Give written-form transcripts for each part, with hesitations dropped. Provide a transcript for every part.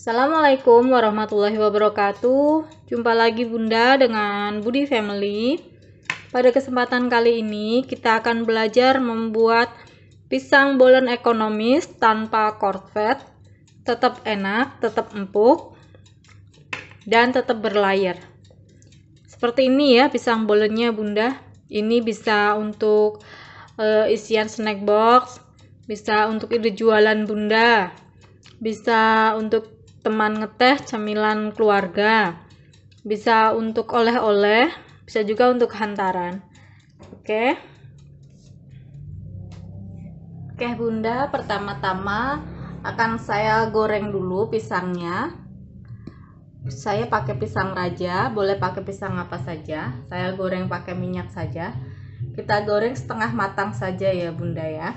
Assalamualaikum warahmatullahi wabarakatuh. Jumpa lagi Bunda dengan Budi Family. Pada kesempatan kali ini kita akan belajar membuat pisang bolen ekonomis tanpa korvet, tetap enak, tetap empuk, dan tetap berlayar. Seperti ini ya pisang bolennya Bunda. Ini bisa untuk isian snack box, bisa untuk ide jualan Bunda, bisa untuk teman ngeteh, camilan keluarga, bisa untuk oleh-oleh, bisa juga untuk hantaran. Oke Bunda, pertama-tama akan saya goreng dulu pisangnya. Saya pakai pisang raja, boleh pakai pisang apa saja. Saya goreng pakai minyak saja. Kita goreng setengah matang saja ya Bunda ya.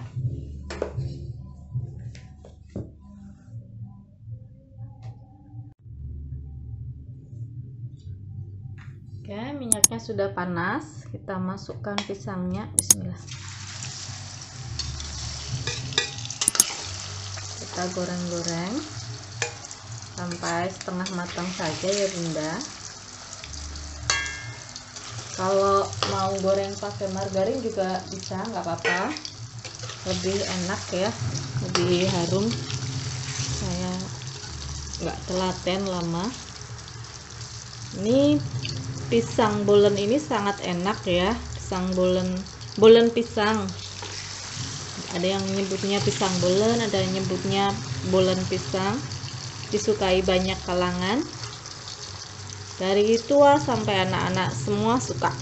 Oke, minyaknya sudah panas, kita masukkan pisangnya. Bismillah. Kita goreng-goreng sampai setengah matang saja ya Bunda. Kalau mau goreng pakai margarin juga bisa, nggak apa-apa, lebih enak ya, lebih harum. Saya nggak telaten lama. Ini pisang bolen ini sangat enak ya, pisang bolen pisang. Ada yang nyebutnya pisang bolen, ada yang nyebutnya bolen pisang. Disukai banyak kalangan, dari tua sampai anak-anak semua suka.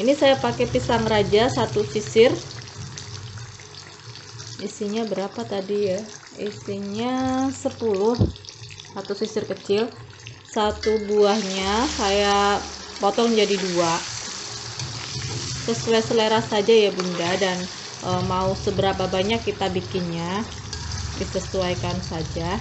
Ini saya pakai pisang raja 1 sisir. Isinya berapa tadi ya? Isinya 10, 1 sisir kecil. 1 buahnya saya potong jadi 2, sesuai selera saja ya Bunda, dan mau seberapa banyak kita bikinnya disesuaikan saja.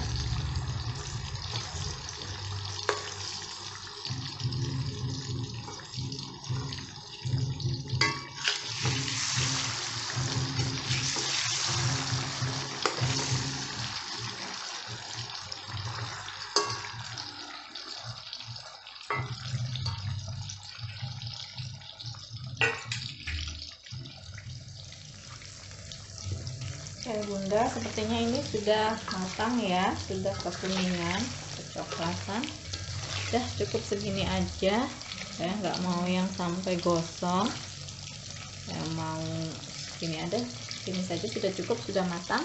Oke Bunda, sepertinya ini sudah matang ya, sudah kekuningan, kecoklatan. Udah cukup segini aja, saya nggak mau yang sampai gosong. Saya mau segini, ada segini saja sudah cukup, sudah matang.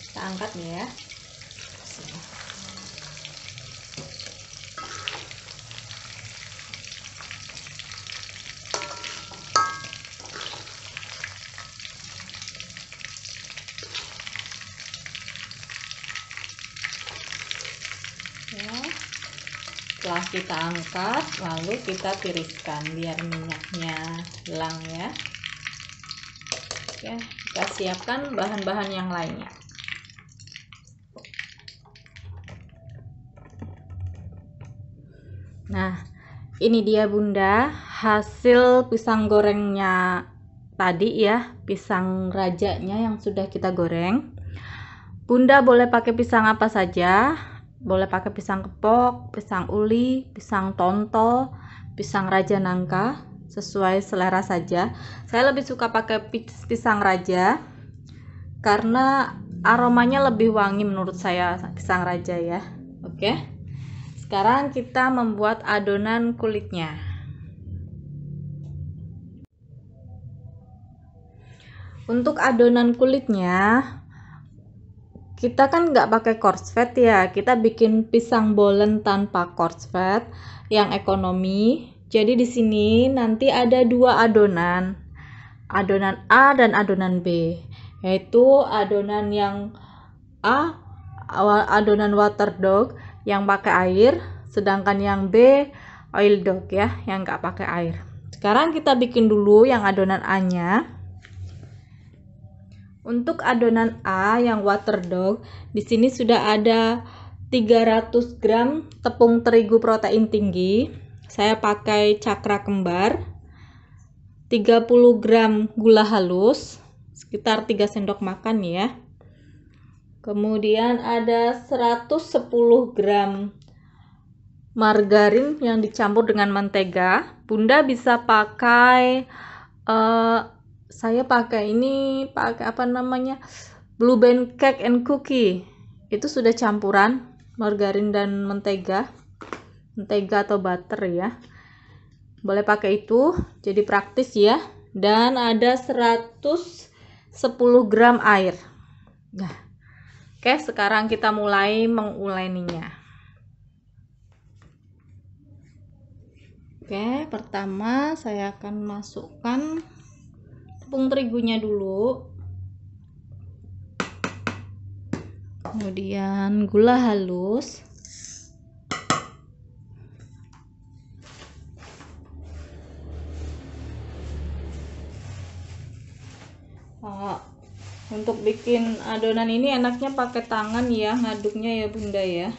Kita angkat ya. Setelah kita angkat, lalu kita tiriskan biar minyaknya hilang ya. Oke, kita siapkan bahan-bahan yang lainnya. Nah, ini dia Bunda hasil pisang gorengnya tadi ya, pisang rajanya yang sudah kita goreng. Bunda boleh pakai pisang apa saja. Boleh pakai pisang kepok, pisang uli, pisang tonto, pisang raja nangka, sesuai selera saja. Saya lebih suka pakai pisang raja karena aromanya lebih wangi menurut saya, pisang raja ya. Oke, sekarang kita membuat adonan kulitnya. Untuk adonan kulitnya, kita kan nggak pakai korset ya, kita bikin pisang bolen tanpa korset yang ekonomi. Jadi di sini nanti ada 2 adonan, adonan A dan adonan B, yaitu adonan yang A, adonan water dog yang pakai air, sedangkan yang B oil dog ya, yang nggak pakai air. Sekarang kita bikin dulu yang adonan A-nya. Untuk adonan A yang water dog, di sini sudah ada 300 gram tepung terigu protein tinggi. Saya pakai cakra kembar. 30 gram gula halus, sekitar 3 sendok makan ya. Kemudian ada 110 gram margarin yang dicampur dengan mentega. Bunda bisa pakai saya pakai apa namanya, Blue Band Cake and Cookie. Itu sudah campuran margarin dan mentega atau butter ya. Boleh pakai itu, jadi praktis ya. Dan ada 110 gram air. Nah, oke, sekarang kita mulai menguleninya. Oke, pertama saya akan masukkan tepung terigunya dulu. Kemudian gula halus. Untuk bikin adonan ini enaknya pakai tangan ya, ngaduknya ya Bunda ya.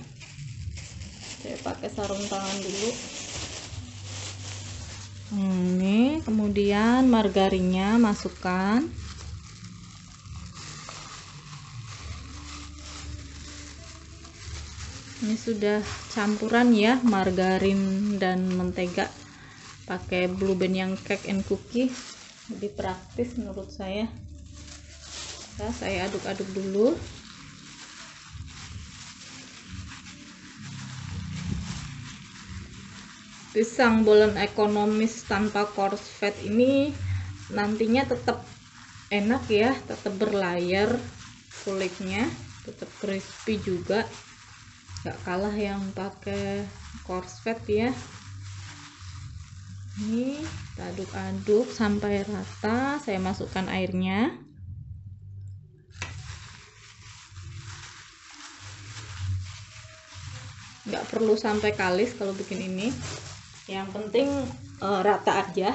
Saya pakai sarung tangan dulu. Ini kemudian margarinnya masukkan. Ini sudah campuran ya, margarin dan mentega pakai Blue Band yang Cake and Cookie. Lebih praktis menurut saya. Nah, saya aduk-aduk dulu. Pisang bolen ekonomis tanpa coarse fat ini nantinya tetap enak ya, tetap berlayar kulitnya, tetap crispy juga, gak kalah yang pakai coarse fat ya. Ini kita aduk-aduk sampai rata. Saya masukkan airnya. Nggak perlu sampai kalis kalau bikin ini, yang penting rata aja.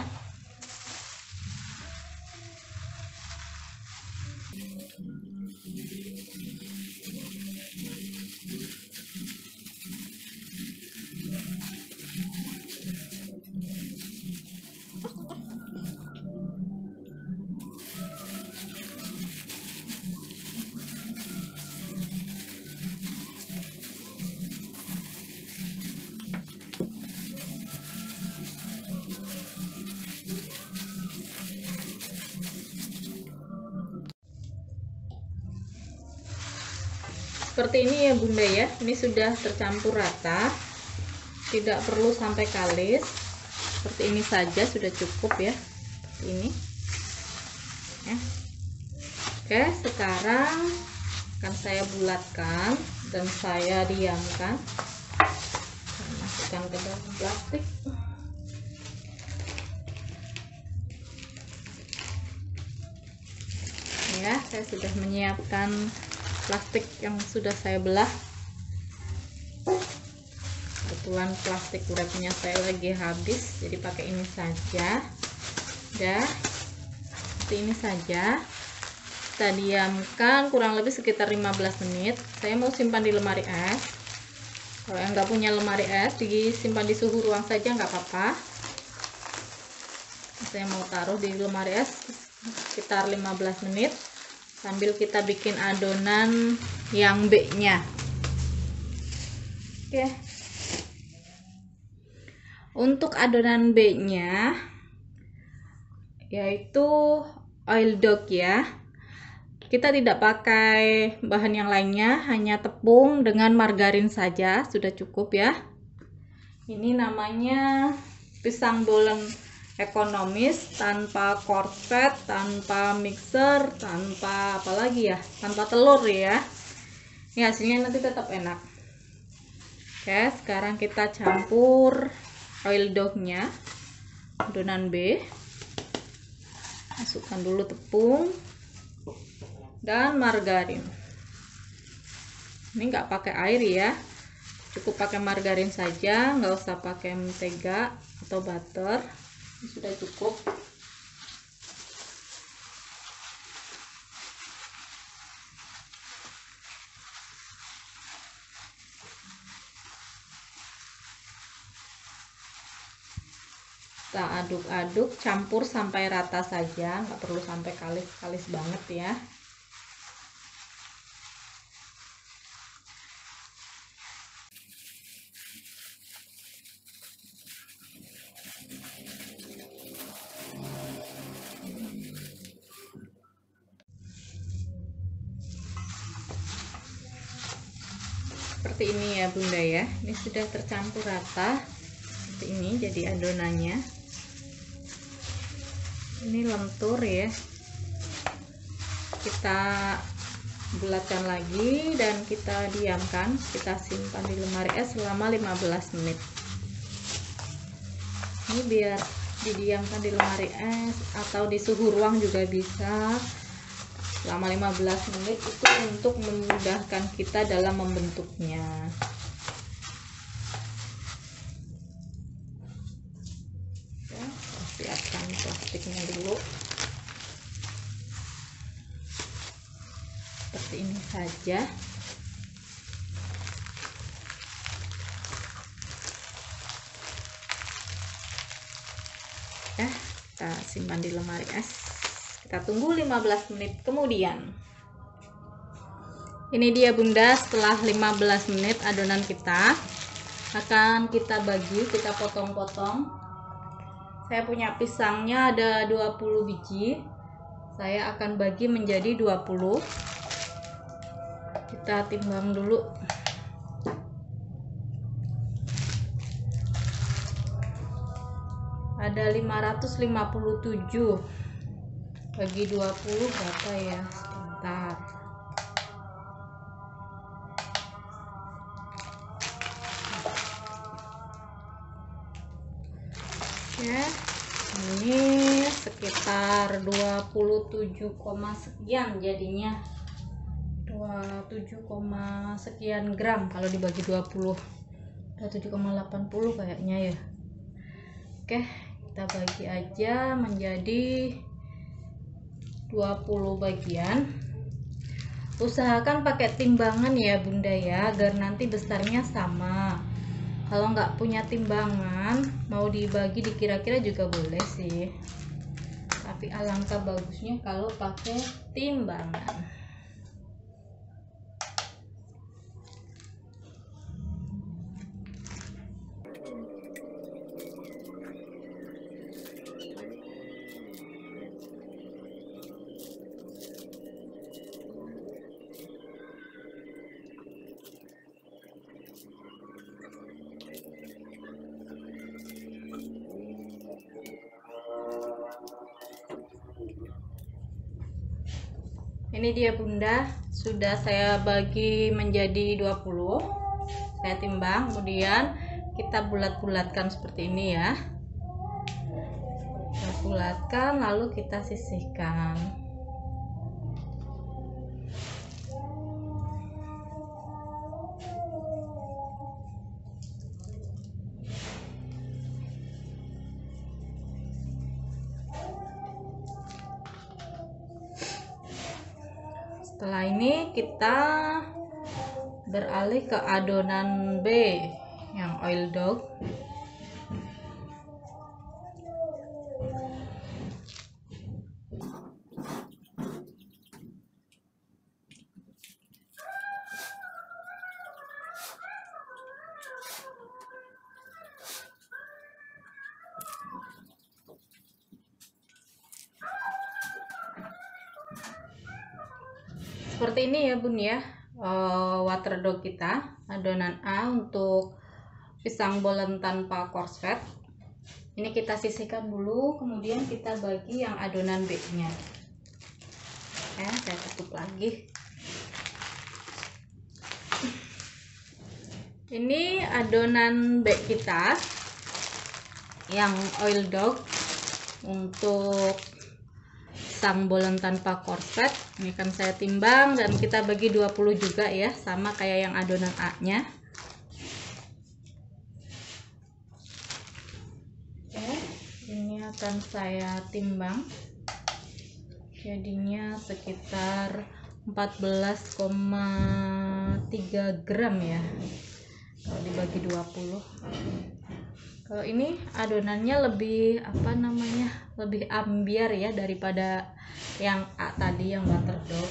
Seperti ini ya Bunda ya, ini sudah tercampur rata, tidak perlu sampai kalis. Seperti ini saja sudah cukup ya, seperti ini ya. Oke, sekarang akan saya bulatkan dan saya diamkan. Saya masukkan ke dalam plastik. Ya, saya sudah menyiapkan plastik yang sudah saya belah. Kebetulan plastik wrapnya saya lagi habis, jadi pakai ini saja. Udah, seperti ini saja. Kita diamkan kurang lebih sekitar 15 menit. Saya mau simpan di lemari es. Kalau yang nggak punya lemari es, disimpan di suhu ruang saja nggak apa-apa. Saya mau taruh di lemari es sekitar 15 menit sambil kita bikin adonan yang B-nya. Oke. Untuk adonan B-nya yaitu oil dough ya. Kita tidak pakai bahan yang lainnya, hanya tepung dengan margarin saja sudah cukup ya. Ini namanya pisang bolen ekonomis tanpa coarse fat, tanpa mixer, tanpa apalagi ya, tanpa telur ya. Ini hasilnya nanti tetap enak. Oke, sekarang kita campur oil dough-nya, adonan B. Masukkan dulu tepung dan margarin. Ini nggak pakai air ya, cukup pakai margarin saja, nggak usah pakai mentega atau butter. Ini sudah cukup. Kita aduk-aduk, campur sampai rata saja, nggak perlu sampai kalis-kalis banget ya. seperti ini ya Bunda ya. Ini sudah tercampur rata seperti ini jadi adonannya. Ini lentur ya, kita bulatkan lagi dan kita diamkan, kita simpan di lemari es selama 15 menit. Ini biar didiamkan di lemari es atau di suhu ruang juga bisa selama 15 menit, itu untuk memudahkan kita dalam membentuknya. Ya, siapkan plastiknya dulu seperti ini saja. Ya, kita simpan di lemari es. Kita tunggu 15 menit kemudian. Ini dia Bunda, setelah 15 menit adonan kita akan kita bagi, kita potong-potong. Saya punya pisangnya ada 20 biji. Saya akan bagi menjadi 20. Kita timbang dulu. Ada 557. Bagi 20 berapa ya? Sebentar. Ya, ini sekitar 27, sekian jadinya. 27, sekian gram kalau dibagi 20. 27,80 kayaknya ya. Oke, kita bagi aja menjadi 20 bagian. Usahakan pakai timbangan ya Bunda ya, agar nanti besarnya sama. Kalau nggak punya timbangan, mau dibagi dikira-kira juga boleh sih, tapi alangkah bagusnya kalau pakai timbangan. Ini dia Bunda, sudah saya bagi menjadi 20. Saya timbang, kemudian kita bulat-bulatkan seperti ini ya. Kita bulatkan lalu kita sisihkan. Setelah ini kita beralih ke adonan B yang oil dog. Seperti ini ya Bun ya, water dog kita, adonan A untuk pisang bolen tanpa coarse fat. Ini kita sisihkan dulu, kemudian kita bagi yang adonan B nya. Saya tutup lagi. Ini adonan B kita yang oil dog untuk pisang bolen tanpa coarse fat. Ini kan saya timbang dan kita bagi 20 juga ya, sama kayak yang adonan A nya. Oke, ini akan saya timbang, jadinya sekitar 14,3 gram ya kalau dibagi 20. Kalau ini adonannya lebih lebih ambiar ya daripada yang A tadi, yang water dog.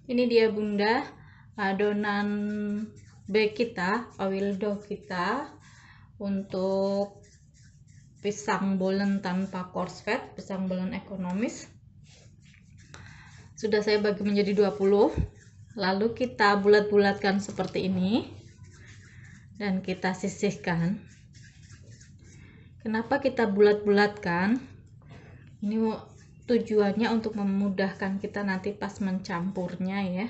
Ini dia bunda adonan B kita, oil dough kita untuk pisang bolen tanpa coarse fat, pisang bolen ekonomis. Sudah saya bagi menjadi 20, lalu kita bulat-bulatkan seperti ini dan kita sisihkan. Kenapa kita bulat-bulatkan? Ini tujuannya untuk memudahkan kita nanti pas mencampurnya ya.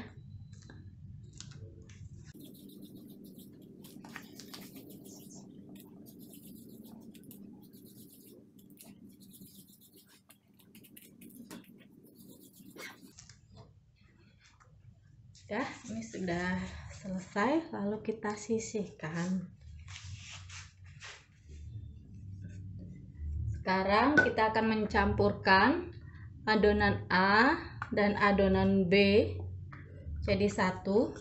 Ini sudah selesai, lalu kita sisihkan. Sekarang kita akan mencampurkan adonan A dan adonan B jadi satu.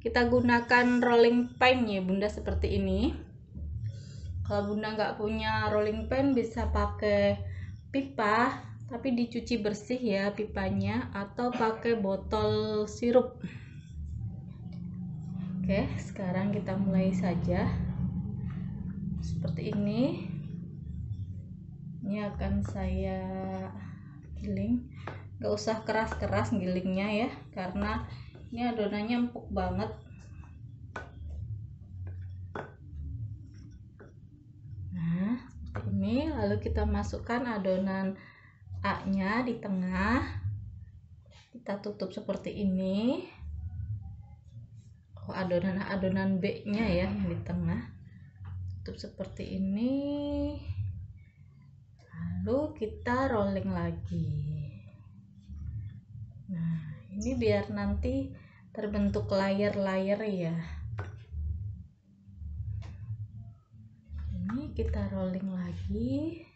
Kita gunakan rolling pin ya bunda, seperti ini. Kalau bunda nggak punya rolling pin bisa pakai pipa, tapi dicuci bersih ya pipanya, atau pakai botol sirup. Oke, sekarang kita mulai saja. Seperti ini. Ini akan saya giling. Gak usah keras-keras gilingnya ya, karena ini adonannya empuk banget. Nah, seperti ini. Lalu kita masukkan adonan A-nya di tengah. Kita tutup seperti ini. Adonan B-nya ya yang di tengah, tutup seperti ini, lalu kita rolling lagi. Nah, ini biar nanti terbentuk layer-layer ya. Ini kita rolling lagi.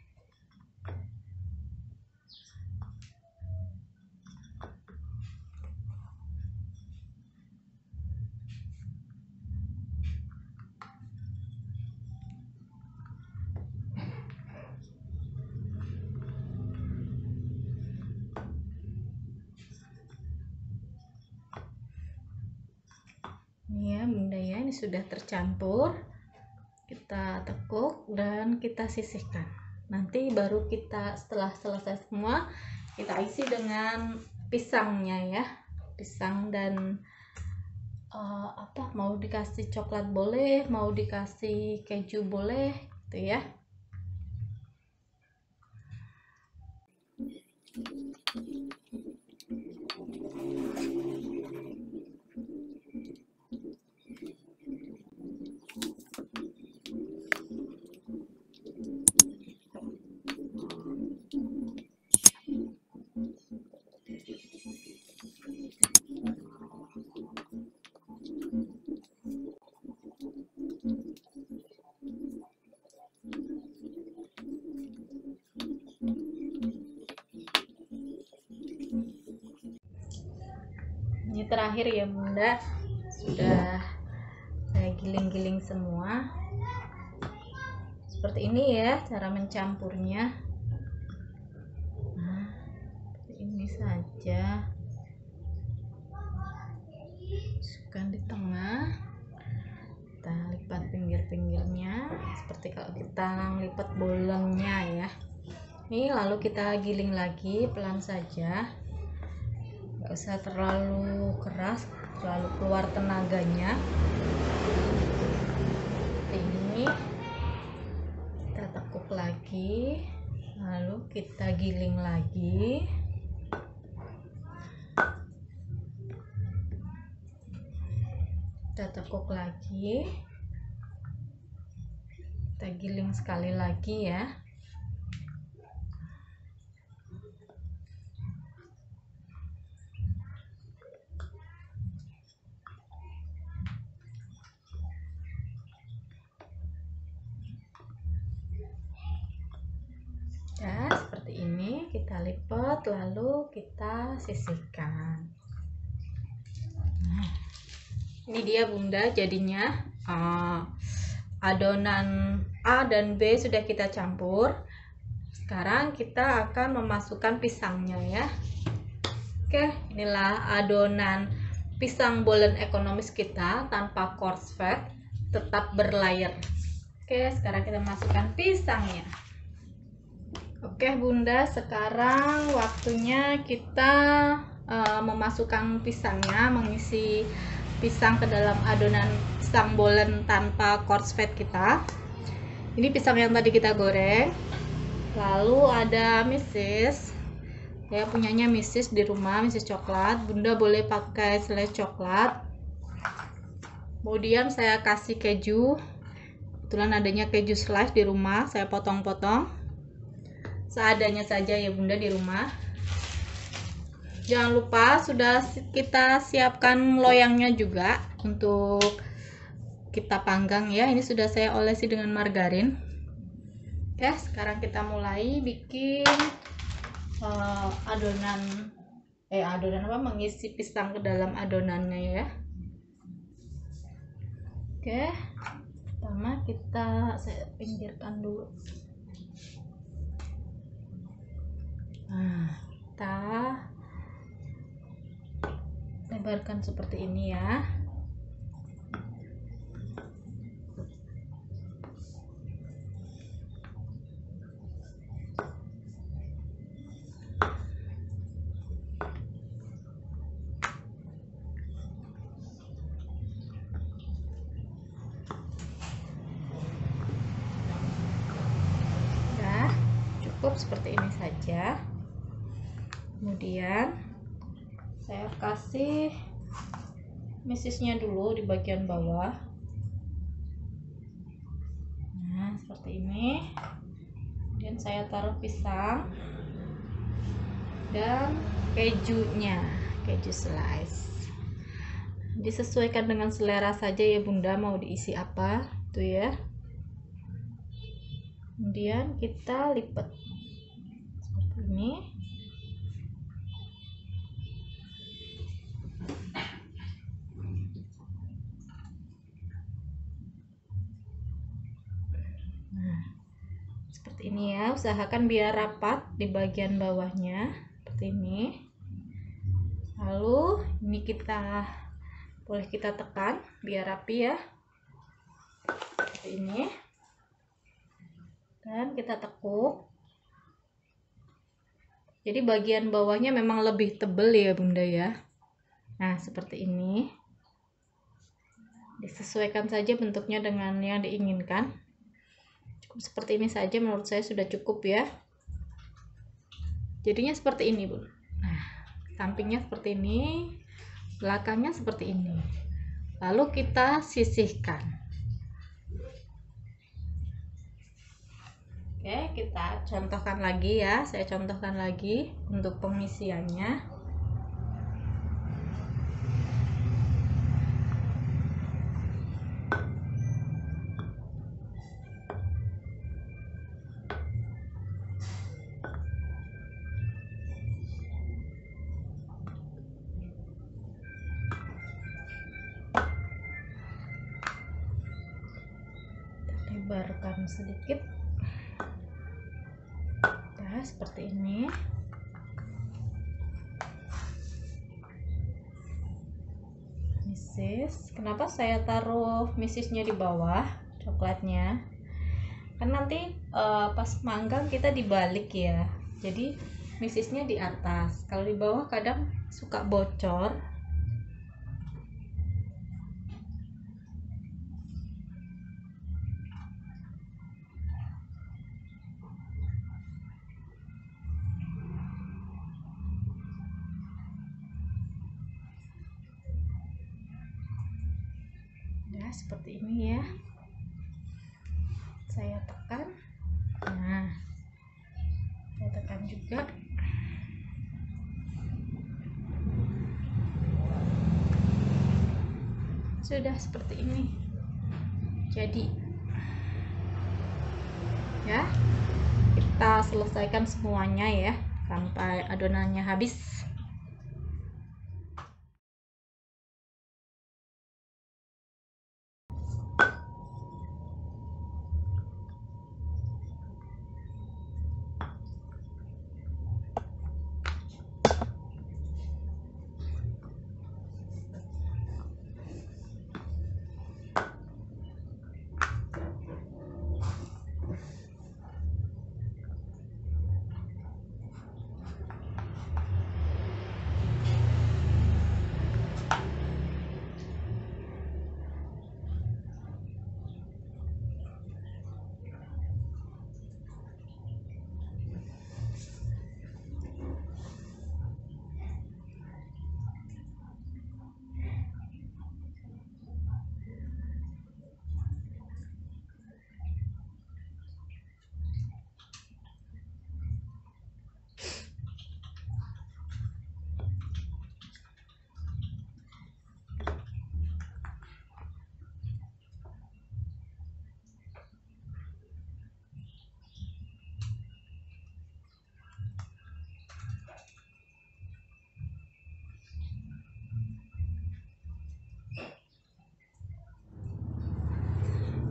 Ini ya bunda ya, ini sudah tercampur. Kita tekuk dan kita sisihkan. Nanti baru kita setelah selesai semua kita isi dengan pisangnya ya, pisang dan mau dikasih coklat boleh, mau dikasih keju boleh gitu ya. Ini terakhir ya bunda, sudah saya giling-giling semua. Seperti ini ya cara mencampurnya. Nah, seperti ini saja. Masukkan di tengah, kita lipat pinggir-pinggirnya seperti kalau kita lipat bolennya ya. Ini lalu kita giling lagi pelan saja. Gak usah terlalu keras, terlalu keluar tenaganya. Ini kita tekuk lagi, lalu kita giling lagi. Kita tekuk lagi, kita giling sekali lagi ya. Ya, seperti ini kita lipat lalu kita sisihkan. Nah, ini dia bunda jadinya. Adonan A dan B sudah kita campur. Sekarang kita akan memasukkan pisangnya ya. Oke, inilah adonan pisang bolen ekonomis kita tanpa coarse fat, tetap berlayer. Oke, sekarang kita masukkan pisangnya. Oke Bunda, sekarang waktunya kita memasukkan pisangnya, mengisi pisang ke dalam adonan pisang bolen tanpa coarse fat kita. Ini pisang yang tadi kita goreng. Lalu ada mesis. Ya, punyanya mesis di rumah, mesis coklat. Bunda boleh pakai selai coklat. Kemudian saya kasih keju. Kebetulan adanya keju slice di rumah, saya potong-potong. Seadanya saja ya Bunda di rumah. Jangan lupa sudah kita siapkan loyangnya juga untuk kita panggang ya. Ini sudah saya olesi dengan margarin. Oke, sekarang kita mulai bikin mengisi pisang ke dalam adonannya ya. Oke, pertama saya pinggirkan dulu. Nah, kita lebarkan seperti ini ya. Cukup seperti ini saja. Kemudian saya kasih mesisnya dulu di bagian bawah. Nah, seperti ini. Kemudian saya taruh pisang dan kejunya, keju slice. Disesuaikan dengan selera saja ya Bunda, mau diisi apa tuh ya. Kemudian kita lipat seperti ini. Nah, seperti ini ya, usahakan biar rapat di bagian bawahnya seperti ini. Lalu ini boleh kita tekan biar rapi ya, seperti ini. Dan kita tekuk. Jadi bagian bawahnya memang lebih tebal ya Bunda ya. Nah, seperti ini. Disesuaikan saja bentuknya dengan yang diinginkan. Cukup seperti ini saja, menurut saya sudah cukup ya. Jadinya seperti ini Bun. Nah, sampingnya seperti ini, belakangnya seperti ini. Lalu kita sisihkan. Oke, kita contohkan lagi ya. Saya contohkan lagi untuk pengisiannya. Lebarkan sedikit. Seperti ini. Mesis, kenapa saya taruh mesisnya di bawah, coklatnya? Kan nanti pas manggang kita dibalik ya, jadi mesisnya di atas. Kalau di bawah kadang suka bocor. Seperti ini ya, saya tekan. Nah, saya tekan juga. Sudah seperti ini jadi ya. Kita selesaikan semuanya ya sampai adonannya habis.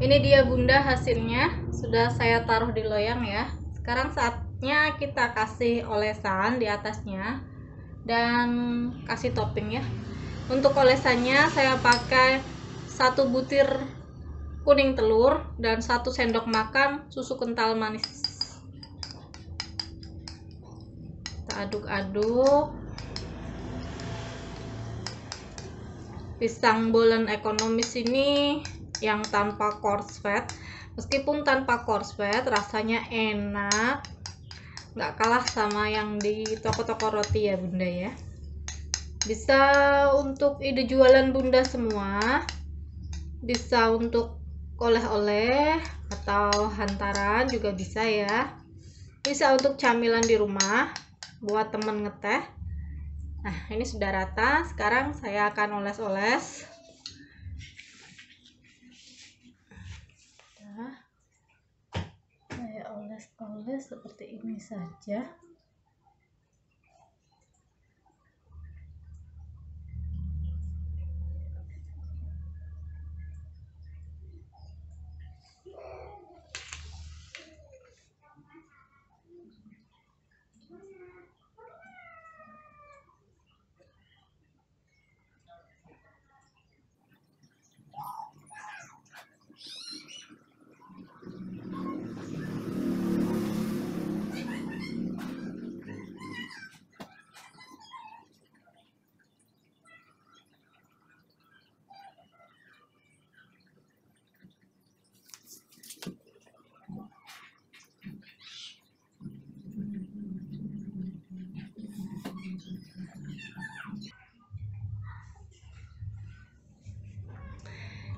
Ini dia bunda hasilnya, sudah saya taruh di loyang ya. Sekarang saatnya kita kasih olesan di atasnya dan kasih topping ya. Untuk olesannya saya pakai 1 butir kuning telur dan 1 sendok makan susu kental manis. Kita aduk-aduk. Pisang bolen ekonomis ini yang tanpa coarse fat, meskipun tanpa coarse fat rasanya enak, nggak kalah sama yang di toko-toko roti ya bunda ya. Bisa untuk ide jualan bunda semua, bisa untuk oleh-oleh atau hantaran juga bisa ya, bisa untuk camilan di rumah buat temen ngeteh. Nah ini sudah rata, sekarang saya akan oles-oles. Saya oles-oles seperti ini saja.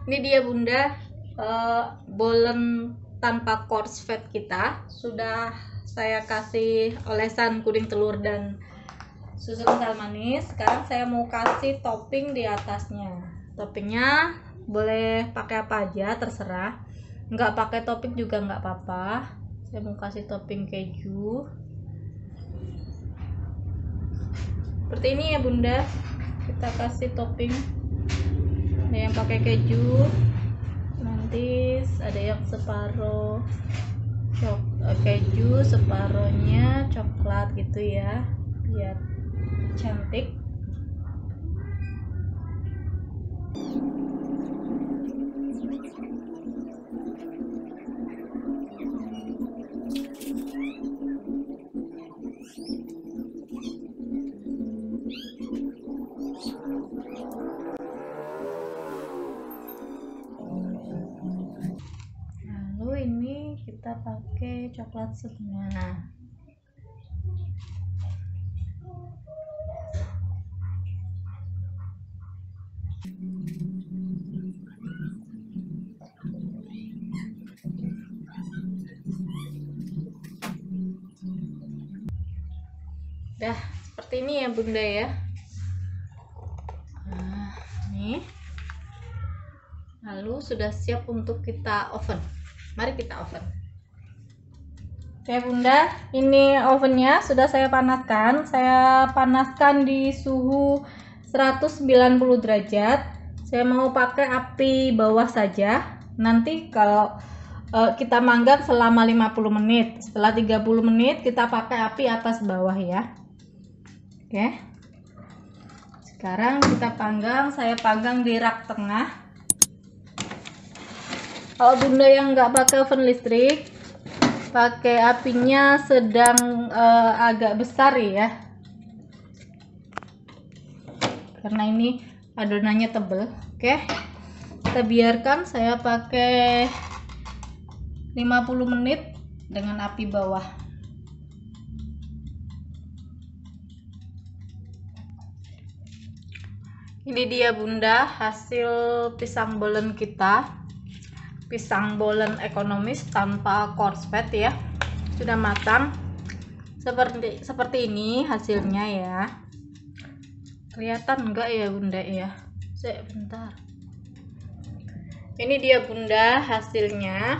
Ini dia bunda bolen tanpa coarse fat kita. Sudah saya kasih olesan kuning telur dan susu kental manis. Sekarang saya mau kasih topping di atasnya. Toppingnya boleh pakai apa aja terserah, nggak pakai topping juga nggak apa-apa. Saya mau kasih topping keju seperti ini ya bunda. Kita kasih topping, ada yang pakai keju, nanti ada yang separuh keju, separuhnya coklat gitu ya, biar cantik. Ini kita pakai coklat setengah. Dah seperti ini ya bunda ya. Nah, nih. Lalu sudah siap untuk kita oven. Mari kita oven. Oke bunda, ini ovennya sudah saya panaskan. Saya panaskan di suhu 190 derajat. Saya mau pakai api bawah saja. Nanti kalau kita manggang selama 50 menit. Setelah 30 menit kita pakai api atas bawah ya. Oke. Sekarang kita panggang. Saya panggang di rak tengah. Kalau bunda yang nggak pakai oven listrik, pakai apinya sedang agak besar ya, karena ini adonannya tebel. Oke, kita biarkan. Saya pakai 50 menit dengan api bawah. Ini dia bunda hasil pisang bolen kita. Pisang bolen ekonomis tanpa coarse fat ya, sudah matang seperti ini hasilnya ya. Kelihatan enggak ya bunda ya? Sebentar. Ini dia bunda hasilnya,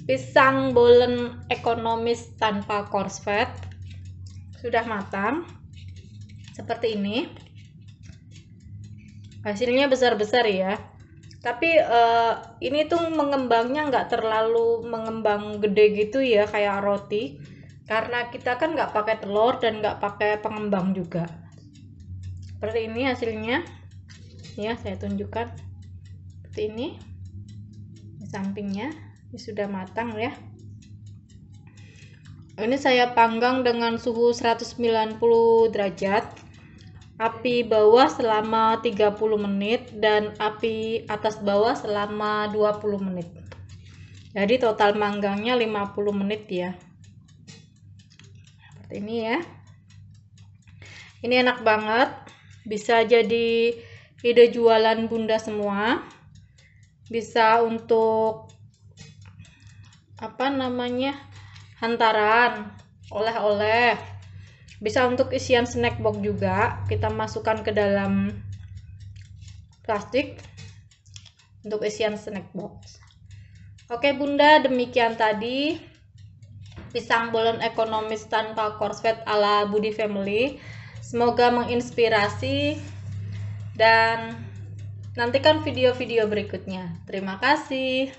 pisang bolen ekonomis tanpa coarse fat, sudah matang seperti ini. Hasilnya besar-besar ya. Tapi ini tuh mengembangnya nggak terlalu mengembang gede gitu ya kayak roti, karena kita kan nggak pakai telur dan nggak pakai pengembang juga. Seperti ini hasilnya ya, saya tunjukkan seperti ini. Di sampingnya ini sudah matang ya. Ini saya panggang dengan suhu 190 derajat, api bawah selama 30 menit dan api atas bawah selama 20 menit. Jadi total manggangnya 50 menit ya. Seperti ini ya. Ini enak banget, bisa jadi ide jualan bunda semua. Bisa untuk hantaran, oleh-oleh. Bisa untuk isian snack box juga, kita masukkan ke dalam plastik untuk isian snack box. Oke bunda, demikian tadi pisang bolen ekonomis tanpa korslet ala Budi Family. Semoga menginspirasi dan nantikan video-video berikutnya. Terima kasih.